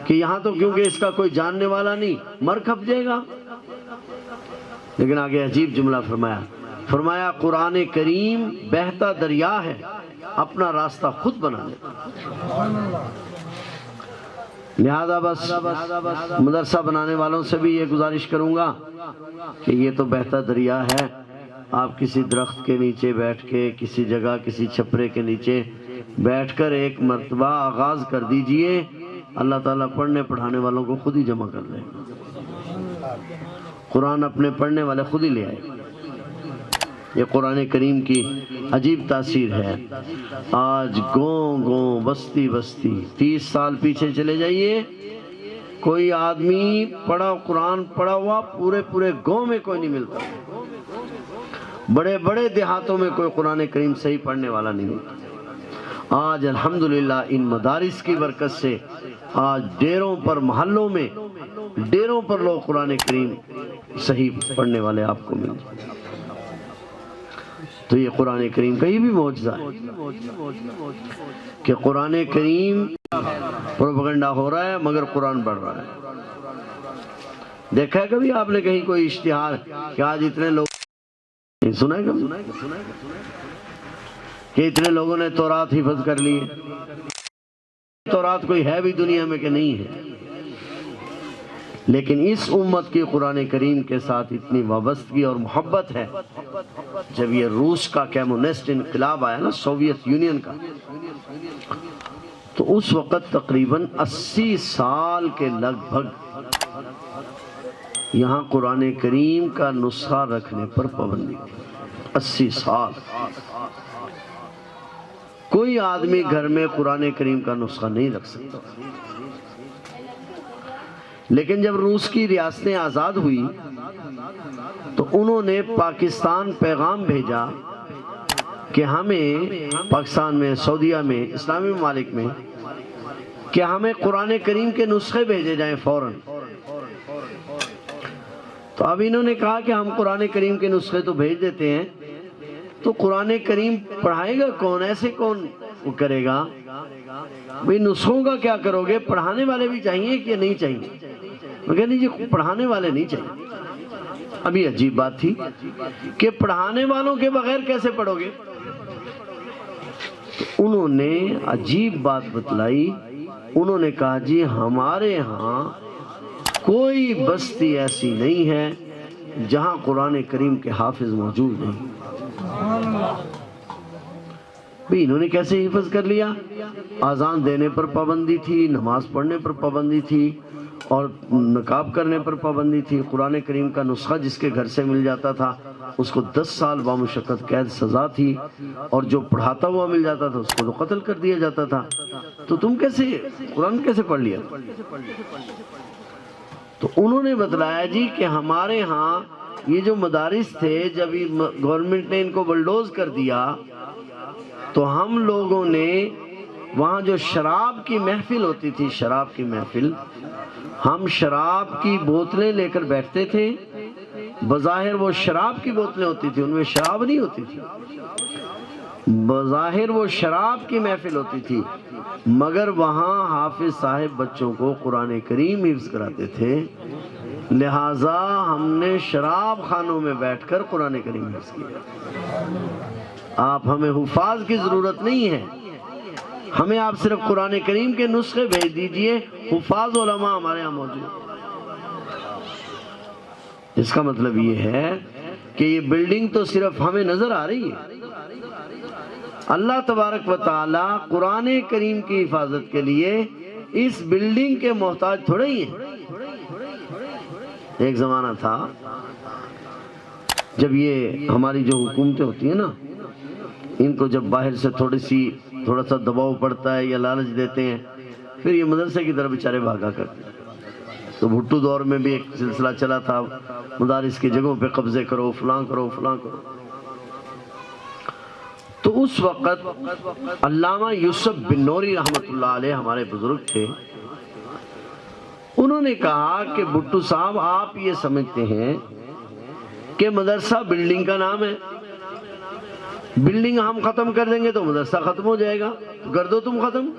کہ یہاں تو کیونکہ اس کا کوئی جاننے والا نہیں، مر کھپ جائے گا۔ لیکن آگے عجیب جملہ فرمایا قرآن کریم بہتا دریا ہے، اپنا راستہ خود بنا لیتا۔ لہذا بس مدرسہ بنانے والوں سے بھی یہ گزارش کروں گا کہ یہ تو بہتا دریا ہے، آپ کسی درخت کے نیچے بیٹھ کے، کسی جگہ کسی چھپرے کے نیچے بیٹھ کر ایک مرتبہ آغاز کر دیجئے، اللہ تعالیٰ پڑھنے پڑھانے والوں کو خود ہی جمع کر لے گا، قرآن اپنے پڑھنے والے خود ہی لے آئے۔ یہ قرآن کریم کی عجیب تاثیر ہے۔ آج گوں بستی 30 سال پیچھے چلے جائیے، کوئی آدمی قرآن پڑھا ہوا پورے گاؤں میں کوئی نہیں ملتا، بڑے دیہاتوں میں کوئی قرآن کریم صحیح پڑھنے والا نہیں ملتا۔ آج الحمدللہ ان مدارس کی برکت سے آج ڈیروں پر، محلوں میں ڈیروں پر لوگ قرآن کریم صحیح پڑھنے والے آپ کو مل جائیں۔ تو یہ قرآن کریم کا یہ بھی معجزہ ہے کہ قرآن کریم پروپیگنڈا ہو رہا ہے مگر قرآن بڑھ رہا ہے۔ دیکھا ہے کبھی آپ نے کہیں کوئی اشتہار کہ آج اتنے لوگ، سنا ہے کبھی کہ اتنے لوگوں نے تورات حفظ کر لی ہے؟ تورات کوئی ہے بھی دنیا میں کہ نہیں ہے، لیکن اس امت کی قرآن کریم کے ساتھ اتنی وابستگی اور محبت ہے۔ جب یہ روس کا کمیونسٹ انقلاب آیا نا، سوویت یونین کا، تو اس وقت تقریباً 80 سال کے لگ بھگ یہاں قرآن کریم کا نسخہ رکھنے پر پابندی تھی۔ 80 سال کوئی کوئی آدمی گھر میں قرآن کریم کا نسخہ نہیں رکھ سکتا. لیکن جب روس کی ریاستیں آزاد ہوئی تو انہوں نے پاکستان پیغام بھیجا کہ ہمیں پاکستان میں، سعودیہ میں، اسلامی ممالک میں، کہ ہمیں قرآن کریم کے نسخے بھیجے جائیں فوراً. تو اب انہوں نے کہا کہ ہم قرآن کریم کے نسخے تو بھیج دیتے ہیں، تو قرآن کریم پڑھائے گا کون؟ ایسے کون وہ کرے گا؟ بھئی نسخوں کا کیا کرو گے؟ پڑھانے والے بھی چاہیے کہ نہیں چاہیے؟ مگر نہیں جی، پڑھانے والے نہیں چاہیے. ابھی عجیب بات تھی کہ پڑھانے والوں کے بغیر کیسے پڑھو گے؟ تو انہوں نے عجیب بات بتلائی. انہوں نے کہا جی ہمارے ہاں کوئی بستی ایسی نہیں ہے جہاں قرآن کریم کے حافظ موجود نہیں. بھی انہوں نے کیسے حفظ کر لیا؟ اذان دینے پر پابندی تھی، نماز پڑھنے پر پابندی تھی، اور نقاب کرنے پر پابندی تھی. قرآن کریم کا نسخہ جس کے گھر سے مل جاتا تھا اس کو 10 سال بامشقت قید سزا تھی، اور جو پڑھاتا ہوا مل جاتا تھا اس کو تو قتل کر دیا جاتا تھا. تو تم کیسے قرآن کیسے پڑھ لیا؟ تو انہوں نے بتلایا جی کہ ہمارے ہاں یہ جو مدارس تھے، جب گورنمنٹ نے ان کو بلڈوز کر دیا تو ہم لوگوں نے وہاں جو شراب کی محفل ہوتی تھی، شراب کی محفل، ہم شراب کی بوتلیں لے کر بیٹھتے تھے. بظاہر وہ شراب کی بوتلیں ہوتی تھی، ان میں شراب نہیں ہوتی تھی. بظاہر وہ شراب کی محفل ہوتی تھی، مگر وہاں حافظ صاحب بچوں کو قرآن کریم حفظ کراتے تھے. لہٰذا ہم نے شراب خانوں میں بیٹھ کر قرآن کریم حفظ کیا. آپ ہمیں حفاظ کی ضرورت نہیں ہے، ہمیں آپ صرف قرآن کریم کے نسخے بھیج دیجئے، حفاظ علماء ہمارے یہاں موجود. اس کا مطلب یہ ہے کہ یہ بلڈنگ تو صرف ہمیں نظر آ رہی ہے، اللہ تبارک و تعالی قرآن کریم کی حفاظت کے لیے اس بلڈنگ کے محتاج تھوڑے ہی ہیں. ایک زمانہ تھا جب یہ ہماری جو حکومتیں ہوتی ہیں نا، ان کو جب باہر سے تھوڑا سا دباؤ پڑتا ہے یا لالچ دیتے ہیں، پھر یہ مدرسے کی طرف بیچارے بھاگا کرتے ہیں. تو بھٹو دور میں بھی ایک سلسلہ چلا تھا، مدارس کی جگہوں پہ قبضے کرو، فلاں کرو فلاں کرو. تو اس وقت علامہ یوسف بن نوری رحمۃ اللہ علیہ ہمارے بزرگ تھے. انہوں نے کہا کہ بھٹو صاحب آپ یہ سمجھتے ہیں کہ مدرسہ بلڈنگ کا نام ہے، بلڈنگ ہم ختم کر دیں گے تو مدرسہ ختم ہو جائے گا، کر دو تم ختم.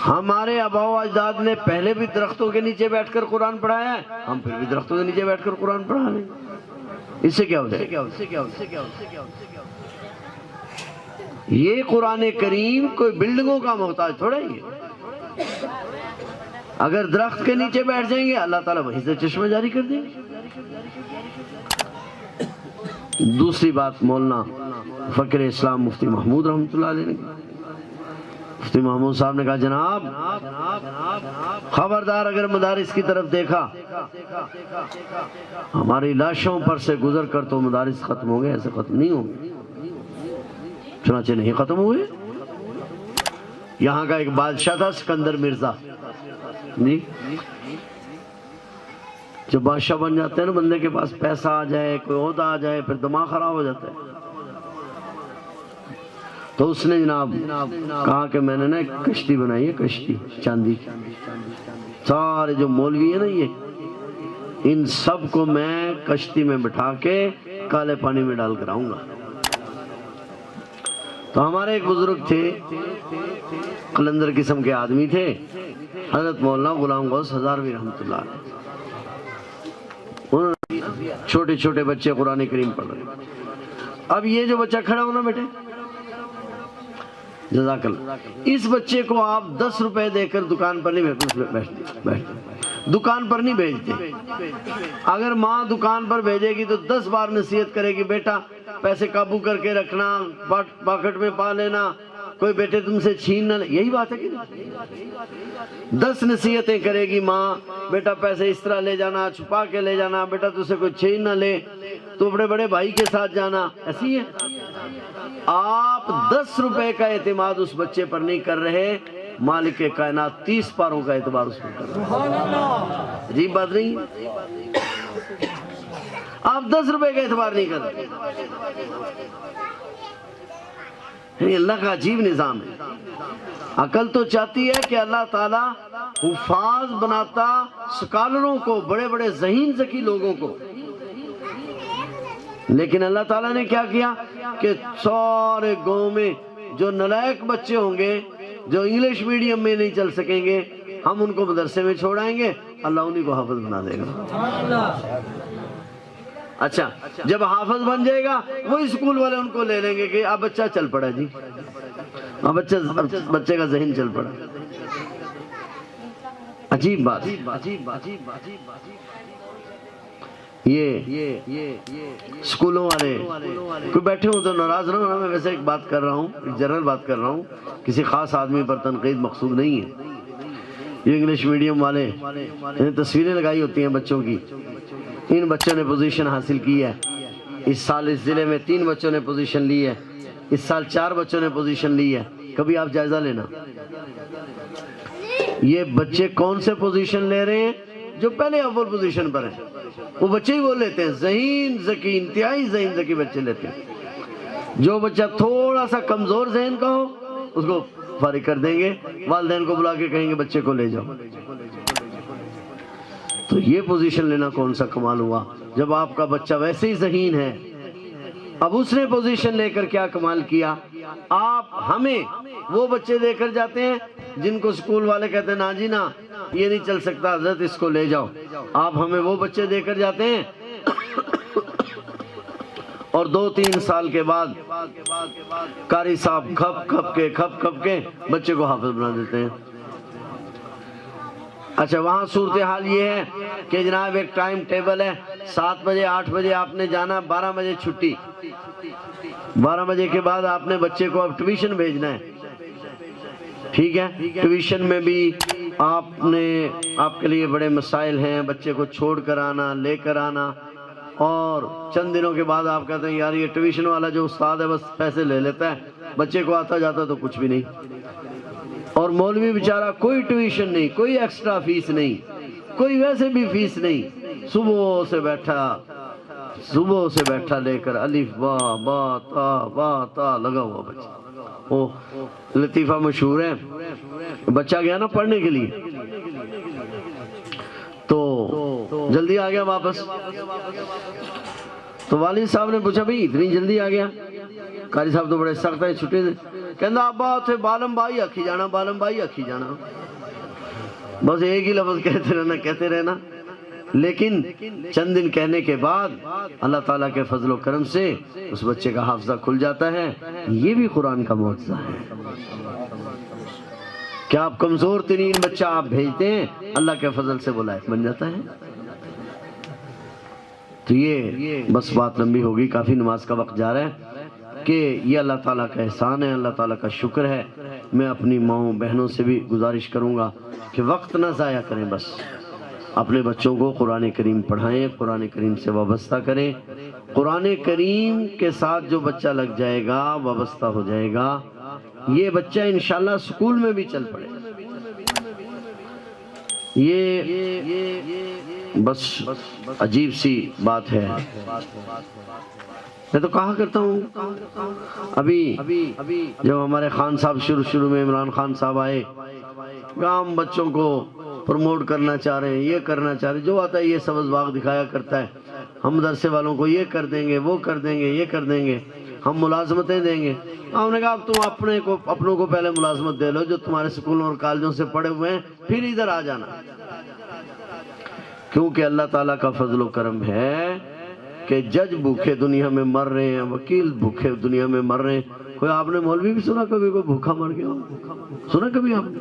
ہمارے آباء و اجداد نے پہلے بھی درختوں کے نیچے بیٹھ کر قرآن پڑھایا ہے، ہم پھر بھی درختوں کے نیچے بیٹھ کر قرآن پڑھا لیں. اس سے کیا ہو جائے گا؟ یہ قرآن کریم کوئی بلڈنگوں کا محتاج تھوڑا ہی ہے. اگر درخت کے نیچے بیٹھ جائیں گے اللہ تعالیٰ وہیں سے چشمہ جاری کر دیں گے. دوسری بات مولانا فقیر اسلام مفتی محمود رحمۃ اللہ علیہ نے، مفتی محمود صاحب نے کہا جناب خبردار اگر مدارس کی طرف دیکھا ہماری لاشوں پر سے گزر کر تو مدارس ختم ہو گئے، ایسے ختم نہیں ہوں گے. چنانچہ نہیں ختم ہوئے. یہاں کا ایک بادشاہ تھا سکندر مرزا جی. جب بادشاہ بن جاتے ہیں نا، بندے کے پاس پیسہ آ جائے، کوئی عہدہ آ جائے، پھر دماغ خراب ہو جاتا ہے. تو اس نے جناب کہا کہ میں نے نا ایک کشتی بنائی ہے، کشتی چاندی کی. سارے جو مولوی ہیں نا، یہ ان سب کو میں کشتی میں بٹھا کے کالے پانی میں ڈال کر آؤں گا. تو ہمارے ایک بزرگ تھے، قلندر قسم کے آدمی تھے، حضرت مولانا غلام غوث ہزاروی رحمۃ اللہ علیہ. انہوں نے چھوٹے چھوٹے بچے قرآن کریم پڑھ رہے. اب یہ جو بچہ کھڑا ہونا بیٹے، جزاک اللہ، اس بچے کو آپ 10 روپے دے کر دکان پر نہیں بیٹھتے، دکان پر نہیں بھیجتے. اگر ماں دکان پر بھیجے گی تو 10 بار نصیحت کرے گی، بیٹا پیسے قابو کر کے رکھنا، پاکٹ میں پا لینا، کوئی بیٹے تم سے چھین نہ لے، یہی بات ہے کہ 10 نصیحتیں کرے گی ماں، بیٹا پیسے اس طرح لے جانا، چھپا کے لے جانا، بیٹا تجھ سے کوئی چھین نہ لے، تو اپنے بڑے بھائی کے ساتھ جانا، ایسی ہے۔ آپ 10 روپے کا اعتماد اس بچے پر نہیں کر رہے، مالک کائنات 30 پاروں کا اعتبار اس پر کر رہے ہیں۔ عجیب بات نہیں؟ آپ 10 روپے کا اعتبار نہیں کر رہے، یہ اللہ کا عجیب نظام ہے۔ عقل تو چاہتی ہے کہ اللہ تعالیٰ حفاظ بناتا سکالروں کو، بڑے بڑے ذہین ذکی لوگوں کو، لیکن اللہ تعالیٰ نے کیا کیا کہ سارے گاؤں میں جو نالائق بچے ہوں گے، جو انگلش میڈیم میں نہیں چل سکیں گے، ہم ان کو مدرسے میں چھوڑائیں گے، اللہ انہی کو حافظ بنا دے گا۔ اچھا، جب حافظ بن جائے گا وہی اسکول والے ان کو لے لیں گے کہ اب بچہ چل پڑا جی، اب بچے کا ذہن چل پڑا۔ عجیب بات، یہ اسکولوں والے کوئی بیٹھے ہوں تو ناراض نہ ہونا، میں ویسے ایک بات کر رہا ہوں، ایک جنرل بات کر رہا ہوں، کسی خاص آدمی پر تنقید مقصود نہیں ہے۔ یہ انگلش میڈیم والے تصویریں لگائی ہوتی ہیں بچوں کی، ان بچوں نے پوزیشن حاصل کی ہے، اس سال اس ضلع میں 3 بچوں نے پوزیشن لی ہے، اس سال 4 بچوں نے پوزیشن لی ہے، کبھی آپ جائزہ لینا یہ بچے کون سے پوزیشن لے رہے ہیں؟ جو پہلے اول پوزیشن پر ہیں وہ بچے ہی وہ لیتے ہیں، ذہین ذکی، انتہائی ذہین ذکی بچے لیتے ہیں۔ جو بچہ تھوڑا سا کمزور ذہن کا ہو اس کو فارغ کر دیں گے، والدین کو بلا کے کہیں گے بچے کو لے جاؤ۔ تو یہ پوزیشن لینا کون سا کمال ہوا جب آپ کا بچہ ویسے ہی ذہین ہے۔ اب اس نے پوزیشن لے کر کیا کمال کیا، آپ ہمیں وہ بچے دے کر جاتے ہیں جن کو اسکول والے کہتے ہیں نا جی نا یہ نہیں چل سکتا حضرت اس کو لے جاؤ، آپ ہمیں وہ بچے دے کر جاتے ہیں اور 2-3 سال کے بعد قاری صاحب کھپ کے بچے کو حافظ بنا دیتے ہیں۔ اچھا، وہاں صورتحال یہ ہے کہ جناب ایک ٹائم ٹیبل ہے، 7 بجے 8 بجے آپ نے جانا، 12 بجے چھٹی، 12 بجے کے بعد آپ نے بچے کو اب ٹیوشن بھیجنا ہے، ٹھیک ہے۔ ٹیوشن میں بھی آپ کے لیے بڑے مسائل ہیں، بچے کو چھوڑ کر آنا، لے کر آنا، اور چند دنوں کے بعد آپ کہتے ہیں یار یہ ٹیوشن والا جو استاد ہے بس پیسے لے لیتا ہے، بچے کو آتا جاتا تو کچھ بھی نہیں، اور مولوی بیچارہ کوئی ٹیوشن نہیں، کوئی ایکسٹرا فیس نہیں، کوئی ویسے بھی فیس نہیں، صبح سے بیٹھا لے کر الف با تا لگا ہوا بچہ۔ وہ لطیفہ مشہور ہے، بچہ گیا نا پڑھنے کے لیے تو جلدی آ گیا واپس، تو والد صاحب نے پوچھا بھئی اتنی جلدی آ گیا؟ قاری صاحب تو بڑے سخت ہیں، چھٹے دے کہنا ابا اتھے بالم بائی آکھی جانا، بس ایک ہی لفظ کہتے رہنا، لیکن چند دن کہنے کے بعد اللہ تعالیٰ کے فضل و کرم سے اس بچے کا حافظہ کھل جاتا ہے۔ یہ بھی قرآن کا معجزہ ہے۔ کیا آپ کمزور ترین بچہ آپ بھیجتے ہیں، اللہ کے فضل سے وہ لائق بن جاتا ہے۔ تو یہ بس بات لمبی ہوگی، کافی نماز کا وقت جا رہا ہے، کہ یہ اللہ تعالیٰ کا احسان ہے، اللہ تعالیٰ کا شکر ہے۔ میں اپنی ماؤں بہنوں سے بھی گزارش کروں گا کہ وقت نہ ضائع کریں، بس اپنے بچوں کو قرآن کریم پڑھائیں، قرآن کریم سے وابستہ کریں۔ قرآن کریم کے ساتھ جو بچہ لگ جائے گا، وابستہ ہو جائے گا، یہ بچہ انشاءاللہ سکول میں بھی چل پڑے۔ یہ بس عجیب سی بات ہے۔ میں تو کہا کرتا ہوں، ابھی جب ہمارے خان صاحب شروع میں عمران خان صاحب آئے، ہم بچوں کو پروموٹ کرنا چاہ رہے ہیں، یہ کرنا چاہ رہے ہیں، جو آتا ہے یہ سبز باغ دکھایا کرتا ہے، ہم مدرسے والوں کو یہ کر دیں گے، وہ کر دیں گے، یہ کر دیں گے، ہم ملازمتیں دیں گے۔ ہم نے کہا اب تم اپنوں کو پہلے ملازمت دے لو جو تمہارے سکولوں اور کالجوں سے پڑھے ہوئے ہیں، پھر ادھر آ جانا، کیونکہ اللہ تعالیٰ کا فضل و کرم ہے کہ جج بھوکے دنیا میں مر رہے ہیں، وکیل بھوکے دنیا میں مر رہے ہیں۔ کوئی آپ نے مولوی بھی سنا کبھی کوئی بھوکا مر گیا؟ سنا کبھی آپ نے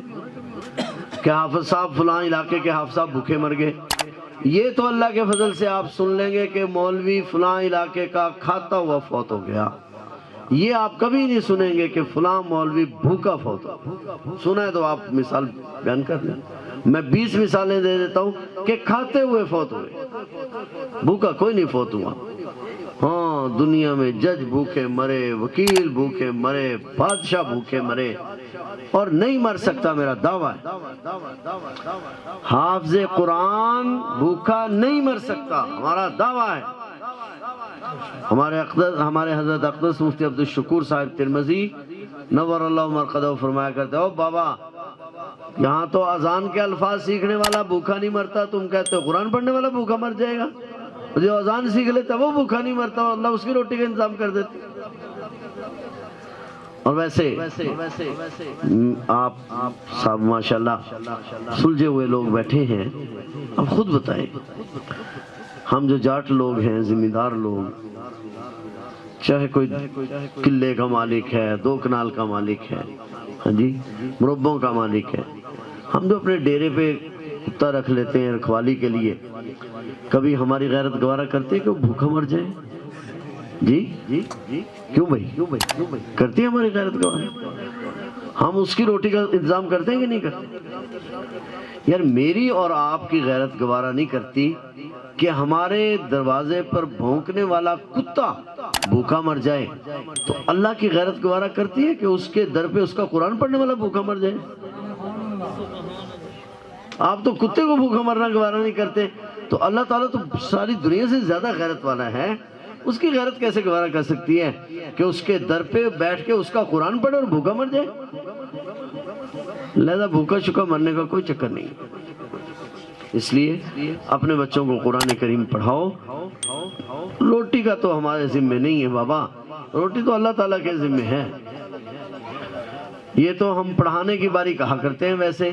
کہ حافظ صاحب فلاں علاقے کے حافظ صاحب بھوکے مر گئے؟ یہ تو اللہ کے فضل سے آپ سن لیں گے کہ مولوی فلاں علاقے کا کھاتا ہوا فوت ہو گیا، یہ آپ کبھی نہیں سنیں گے کہ فلاں مولوی بھوکا فوت ہوا. سنا ہے تو آپ مثال بیان کر دیں. میں 20 مثالیں دے دیتا ہوں کہ کھاتے ہوئے فوت ہوئے. بھوکا کوئی نہیں فوت ہوا. ہاں دنیا میں جج بھوکے مرے، وکیل بھوکے مرے، بادشاہ بھوکے مرے، اور نہیں مر سکتا، میرا دعویٰ ہے. حافظ قرآن بھوکا نہیں مر سکتا، ہمارا دعویٰ ہے. ہمارے حضرت اقدس مفتی عبدالشکور صاحب ترمذی نور اللہ مرقدہ فرمایا کرتے ہو بابا یہاں تو اذان کے الفاظ سیکھنے والا بھوکا نہیں مرتا، تم کہتے ہو قرآن پڑھنے والا بھوکا مر جائے گا. جو اذان سیکھ لیتا وہ بھوکا نہیں مرتا، اللہ اس کی روٹی کا انتظام کر دیتے. اور ویسے آپ صاحب ماشاءاللہ سلجھے ہوئے لوگ بیٹھے ہیں، اب خود بتائیں ہم جو جاٹ لوگ ہیں، ذمہ دار لوگ، چاہے کوئی قلعے کا مالک ہے، 2 کنال کا مالک ہے، ہاں جی مربوں کا مالک ہے، ہم جو اپنے ڈیرے پہ کتا رکھ لیتے ہیں رکھوالی کے لیے، کبھی ہماری غیرت گوارا کرتے کہ وہ بھوکا مر جائے؟ جی کیوں بھائی کرتی ہے ہماری غیرت گوارا؟ ہم اس کی روٹی کا انتظام کرتے ہیں کہ نہیں کرتے؟ یار میری اور آپ کی غیرت گوارا نہیں کرتی کہ ہمارے دروازے پر بھونکنے والا کتا بھوکا مر جائے، تو اللہ کی غیرت گوارا کرتی ہے کہ اس کے در پہ اس کا قرآن پڑھنے والا بھوکا مر جائے؟ آپ تو کتے کو بھوکا مرنا گوارا نہیں کرتے، تو اللہ تعالیٰ تو ساری دنیا سے زیادہ غیرت والا ہے، اس کی غیرت کیسے گوارا کر سکتی ہے کہ اس کے در پہ بیٹھ کے اس کا قرآن پڑھے اور بھوکا مر جائے؟ لہذا بھوکا شکا مرنے کا کوئی چکر نہیں. اس لیے اپنے بچوں کو قرآن کریم پڑھاؤ. روٹی کا تو ہمارے ذمہ نہیں ہے بابا، روٹی تو اللہ تعالیٰ کے ذمہ ہے. یہ تو ہم پڑھانے کی باری کہا کرتے ہیں. ویسے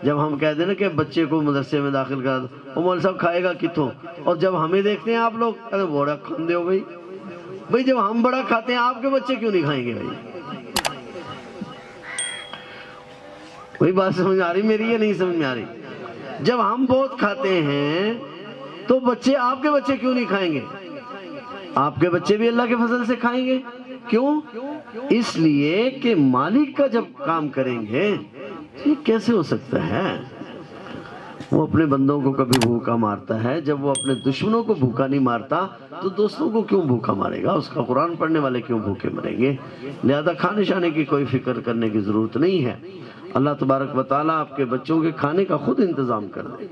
جب ہم کہہ دیں نا کہ بچے کو مدرسے میں داخل کرا دو، وہ مولوی صاحب کھائے گا کتوں، اور جب ہمیں دیکھتے ہیں آپ لوگ کہتے ہیں بڑا کھاندے ہو بھائی جب ہم بڑا کھاتے ہیں آپ کے بچے کیوں نہیں کھائیں گے بھائی؟ کوئی بات سمجھ آ رہی میری یا نہیں سمجھ میں آ رہی؟ جب ہم بہت کھاتے ہیں تو بچے آپ کے بچے کیوں نہیں کھائیں گے؟ آپ کے بچے بھی اللہ کے فضل سے کھائیں گے. کیوں؟ اس لیے کہ مالک کا جب کام کریں گے یہ کیسے ہو سکتا ہے؟ وہ اپنے بندوں کو کبھی بھوکا مارتا ہے، جب وہ اپنے دشمنوں کو بھوکا نہیں مارتا تو دوستوں کو کیوں بھوکا مارے گا؟ اس کا قرآن پڑھنے والے کیوں بھوکے مریں گے؟ لہذا کھانے شانے کی کوئی فکر کرنے کی ضرورت نہیں ہے. اللہ تبارک و تعالیٰ آپ کے بچوں کے کھانے کا خود انتظام کر دے.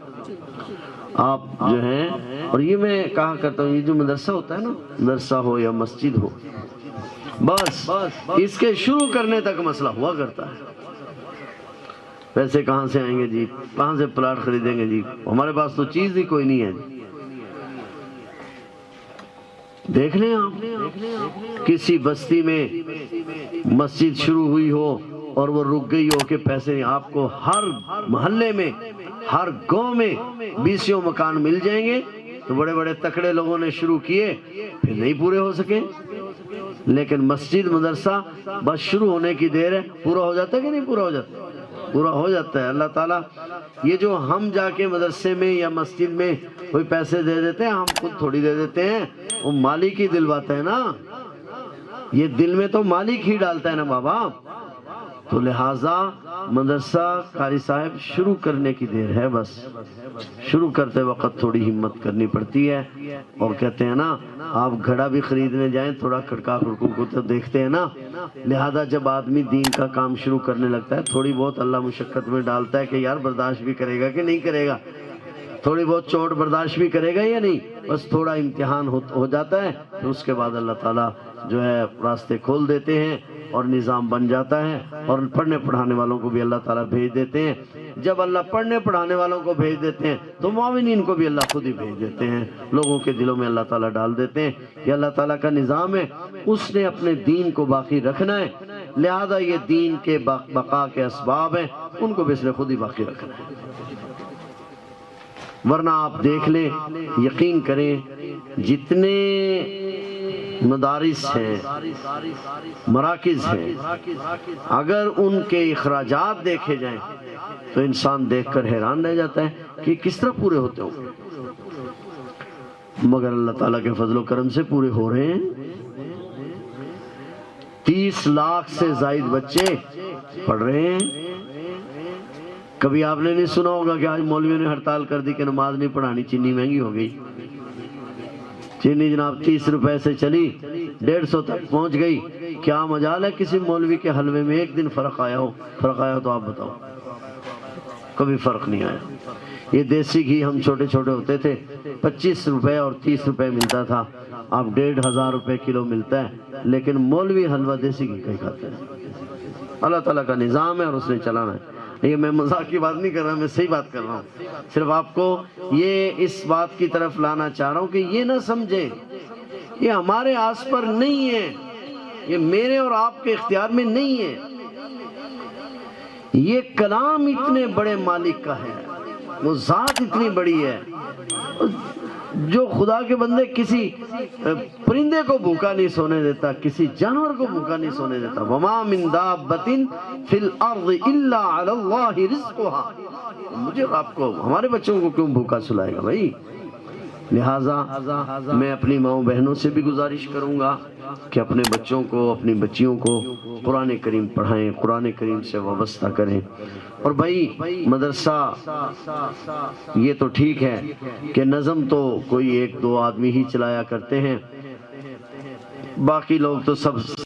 آپ جو ہیں، اور یہ میں کہا کرتا ہوں، یہ جو مدرسہ ہوتا ہے نا، مدرسہ ہو یا مسجد ہو، بس اس کے شروع کرنے تک مسئلہ ہوا کرتا ہے. پیسے کہاں سے آئیں گے جی؟ کہاں سے پلاٹ خریدیں گے جی؟ ہمارے پاس تو چیز ہی کوئی نہیں ہے جی. دیکھ لیں آپ کسی بستی میں مسجد شروع ہوئی ہو اور وہ رک گئی ہو کہ پیسے نہیں، آپ کو ہر محلے میں ہر گاؤں میں 20 مکان مل جائیں گے. تو بڑے بڑے تکڑے لوگوں نے شروع کیے، پھر نہیں پورے ہو سکے. لیکن مسجد مدرسہ بس شروع ہونے کی دیر ہے، پورا ہو جاتا ہے کہ نہیں پورا ہو جاتا؟ پورا ہو جاتا ہے. اللہ تعالیٰ یہ جو ہم جا کے مدرسے میں یا مسجد میں کوئی پیسے دے دیتے ہیں، ہم خود تھوڑی دے دیتے ہیں، وہ مالک ہی دلواتا ہے نا. یہ دل میں تو مالک ہی ڈالتا ہے نا بابا. تو لہٰذا مدرسہ قاری صاحب شروع کرنے کی دیر ہے، بس شروع کرتے وقت تھوڑی ہمت کرنی پڑتی ہے. اور کہتے ہیں نا آپ گھڑا بھی خریدنے جائیں تھوڑا کھڑکا کھڑکو کو تو دیکھتے ہیں نا. لہذا جب آدمی دین کا کام شروع کرنے لگتا ہے تھوڑی بہت اللہ مشقت میں ڈالتا ہے کہ یار برداشت بھی کرے گا کہ نہیں کرے گا، تھوڑی بہت چوٹ برداشت بھی کرے گا یا نہیں. بس تھوڑا امتحان ہو جاتا ہے، پھر اس کے بعد اللہ تعالیٰ جو ہے راستے کھول دیتے ہیں اور نظام بن جاتا ہے، اور پڑھنے پڑھانے والوں کو بھی اللہ تعالیٰ بھیج دیتے ہیں. جب اللہ پڑھنے پڑھانے والوں کو بھیج دیتے ہیں تو معاونین کو بھی اللہ خود ہی بھیج دیتے ہیں، لوگوں کے دلوں میں اللہ تعالیٰ ڈال دیتے ہیں. یہ اللہ تعالیٰ کا نظام ہے، اس نے اپنے دین کو باقی رکھنا ہے. لہذا یہ دین کے بقا کے اسباب ہیں، ان کو بھی اس نے خود ہی باقی رکھنا ہے. ورنہ آپ دیکھ لیں، یقین کریں، جتنے مدارس ہیں، مراکز ہیں، اگر ان کے اخراجات دیکھے جائیں تو انسان دیکھ کر حیران رہ جاتا ہے کہ کس طرح پورے ہوتے ہوں. مگر اللہ تعالیٰ کے فضل و کرم سے پورے ہو رہے ہیں. 30 لاکھ سے زائد بچے پڑھ رہے ہیں۔ کبھی آپ نے نہیں سنا ہوگا کہ آج مولویوں نے ہڑتال کر دی کہ نماز نہیں پڑھانی، چینی مہنگی ہو گئی۔ چینی جناب 30 روپے سے چلی 150 تک پہنچ گئی۔ کیا مجال ہے کسی مولوی کے حلوے میں ایک دن فرق آیا ہو؟ فرق آیا ہو تو آپ بتاؤ۔ کبھی فرق نہیں آیا۔ یہ دیسی گھی ہم چھوٹے چھوٹے ہوتے تھے 25 روپے اور 30 روپے ملتا تھا، اب 1500 روپے کلو ملتا ہے، لیکن مولوی حلوہ دیسی گھی کا ہی کھاتے ہیں۔ اللہ تعالیٰ کا نظام ہے اور اس نے چلانا ہے۔ یہ میں مذاق کی بات نہیں کر رہا، میں صحیح بات کر رہا ہوں۔ صرف آپ کو یہ اس بات کی طرف لانا چاہ رہا ہوں کہ یہ نہ سمجھیں یہ ہمارے آس پر نہیں ہے، یہ میرے اور آپ کے اختیار میں نہیں ہے، یہ کلام اتنے بڑے مالک کا ہے، وہ ذات اتنی بڑی ہے جو خدا کے بندے کسی پرندے کو بھوکا نہیں سونے دیتا، کسی جانور کو بھوکا نہیں سونے دیتا۔ وَمَا مِن دَابَّةٍ فِي الْأَرْضِ إِلَّا عَلَى اللَّهِ رِزْقُهَا۔ مجھے اور آپ کو، ہمارے بچوں کو کیوں بھوکا سلائے گا بھائی؟ لہٰذا میں اپنی ماؤں بہنوں سے بھی گزارش کروں گا کہ اپنے بچوں کو، اپنی بچیوں کو قرآن کریم پڑھائیں، قرآن کریم سے وابستہ کریں۔ اور بھائی مدرسہ یہ تو ٹھیک ہے کہ نظم تو کوئی 1-2 آدمی ہی چلایا کرتے ہیں، باقی لوگ تو سب